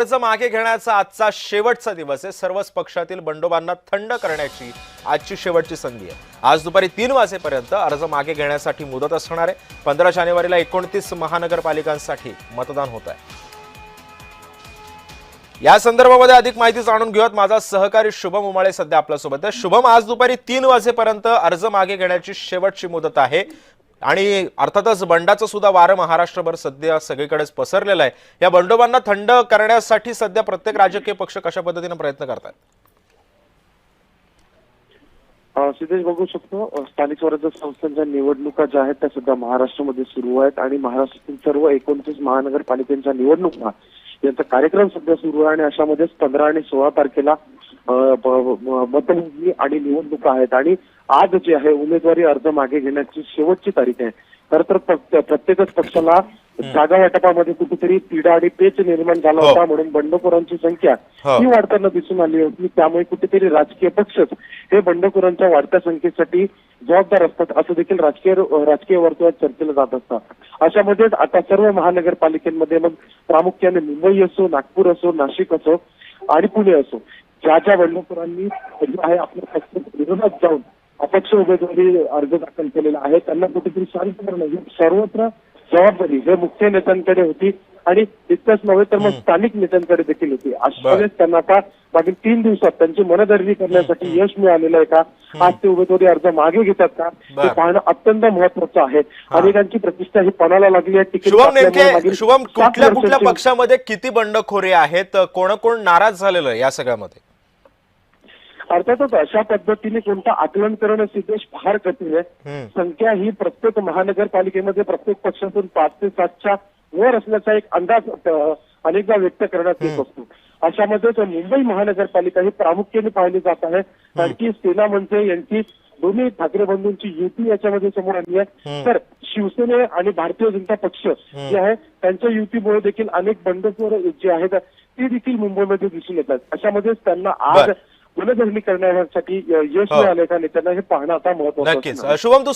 अर्ज मागे घेण्याचा आजचा शेवटचा दिवस आहे। सर्वच पक्षातील बंडोबांना थंड करण्याची आजची शेवटची संधी आहे। आज दुपारी 3 वाजेपर्यंत अर्ज मागे घेण्यासाठी मुदत असणार आहे। 15 जानेवारीला 29 महानगरपालिकांसाठी मतदान होत आहे। या संदर्भामध्ये अधिक माहिती जाणून घेऊयात। माझा सहकारी शुभम उमाळे सध्या आपल्या सोबत आहे। शुभम, आज दुपारी 3 वाजेपर्यंत अर्ज मागे घेण्याची शेवटची मुदत आहे आणि अर्थातच बंडाचं सुद्धा वारं महाराष्ट्रभर सध्या सगळीकडेच पसरलेलं आहे। या बंडोबांना थंड करण्यासाठी सध्या प्रत्येक राजकीय पक्ष कशा पद्धतीने प्रयत्न करतात? सिद्धेश, बघू शकतो स्थानिक स्वराज्य संस्थांच्या निवडणुका ज्या आहेत त्या सुद्धा महाराष्ट्रामध्ये सुरू आहेत आणि महाराष्ट्रातील सर्व 29 महानगरपालिकांच्या निवडणुका यांचा कार्यक्रम सध्या सुरू आहे आणि अशामध्येच 15 आणि 16 तारखेला मतमोजणी आणि निवडणुका आहेत आणि आज जे आहे उमेदवारी अर्ज मागे घेण्याची शेवटची तारीख आहे। खरं तर प्रत्येकच पक्षाला जागा वाटपामध्ये कुठेतरी तिढा आणि पेच निर्माण झाला होता, म्हणून बंडखोरांची संख्या ही वाढताना दिसून आली होती। त्यामुळे कुठेतरी राजकीय पक्षच हे बंडखोरांच्या वाढत्या संख्येसाठी जबाबदार असतात असं देखील राजकीय वर्तुळात चर्चेला जात असतात। अशामध्येच आता सर्व महानगरपालिकेमध्ये मग प्रामुख्याने मुंबई असो, नागपूर असो, नाशिक असो आणि पुणे असो, ज्या बंडखोरांनी आहे आपल्या पक्षाच्या विरोधात जाऊन अपक्ष उमेदवारी अर्ज दाखल केलेला आहे त्यांना कुठेतरी शांत करणं सर्वत्र जबाबदारी हे मुख्य नेत्यांकडे होती आणि इतकंच नव्हे तर मग स्थानिक नेत्यांकडे देखील होती। अशा वेळेस त्यांना आता मागील 3 दिवसात त्यांची मनधरणी करण्यासाठी यश मिळालेलं आहे का, आज ते उमेदवारी अर्ज मागे घेतात का, हे पाहणं अत्यंत महत्वाचं आहे। अनेकांची प्रतिष्ठा ही पणाला लागली आहे। शुभम, कुठल्या पक्षामध्ये किती बंडखोरी आहेत, कोण नाराज झालेलं आहे या सगळ्यामध्ये? अर्थातच अशा पद्धतीने कोणतं आकलन करणं सिद्धेश फार कठीण आहे। संख्या ही प्रत्येक महानगरपालिकेमध्ये प्रत्येक पक्षातून 5 ते 7च्या वर असल्याचा एक अंदाज अनेकदा व्यक्त करण्यात येत असतो। अशामध्येच मुंबई महानगरपालिका ही प्रामुख्याने पाहिली जात आहे, कारण की सेना म्हणजे यांची दोन्ही ठाकरे बंधूंची युती याच्यामध्ये समोर आली आहे। तर शिवसेना आणि भारतीय जनता पक्ष जे आहे त्यांच्या युतीमुळे देखील अनेक बंडखोर जे आहेत ते देखील मुंबईमध्ये दिसून येतात। अशामध्येच त्यांना आज मनधरणी करण्यासाठी यश मिळाले का नेत्यांना हे पाहणं आता महत्त्वाचं आहे। नक्कीच शुभम, तू